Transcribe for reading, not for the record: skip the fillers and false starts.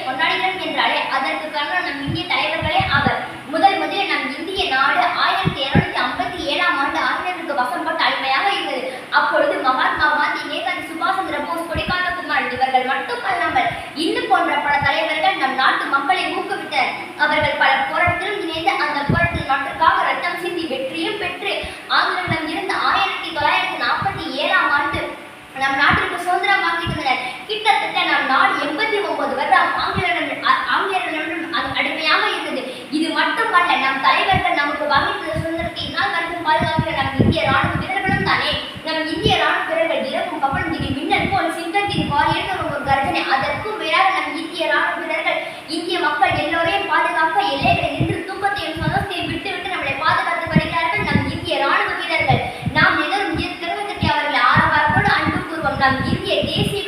கொண்டாடுகிறோம் என்றாலே அதற்கு காரணம் நம் இந்திய தலைவர்களே அவர். முதலில் நம் இந்திய நாடு 1757ஆம் ஆண்டு ஆங்கிலேயருக்கு வசப்பட்ட அடிமையாக இருந்தது. அப்பொழுது மகாத்மா காந்தி, நேதாஜி சுபாஷ் சந்திர போஸ், கொடிக்காத்த குமார் இவர்கள் மட்டுமல்லாமல் இன்னும் போன்ற பல தலைவர்கள் நம் நாட்டு மக்களை ஊக்குவித்தனர். அவர்கள் பல போராட்டத்திலும் இணைந்து அந்த போராட்டத்தில் நாட்டுக்காக ரத்தம் சிந்தி வெற்றியும் பெற்று ஆங்கிலேயரிடம் இருந்து 1947ஆம் ஆண்டு நம் நாட்டிற்கு சுதந்திரம் வாங்கி தந்தனர். கிட்டத்தட்ட நம் நாடு 89 வருடம் ஆங்கிலேயர்களிடம் அடிமையாக இருந்தது. இது மட்டுமல்ல, நம் தலைவர்கள் நமக்கு வகித்த சுதந்திரத்தை இந்நாள் வரைக்கும் பாதுகாக்கிற நம் இந்திய ராணுவ வீரர்களும் தானே. நம் இந்திய ராணுவ வீரர்கள் இரவும் கப்பலும் திடீர் மின்னல் போல் சிங்கத்தின் பாலியல் ஒரு கர்ஜனை. அதற்கும் மேலாக நம் இந்திய ராணுவ வீரர்கள் இந்திய மக்கள் எல்லோரையும் பாதுகாக்க எல்லைகளை நின்று தூக்கத்தையும் சந்தோஷத்தையும் விட்டுவிட்டு நம்மளை பாதுகாத்து வருகிறார்கள் நம் இந்திய ராணுவ வீரர்கள். நாம் எதரும் அவர்களை ஆரவாரத்தோடு அன்பு கூறுவோம். நம் இந்திய தேசிய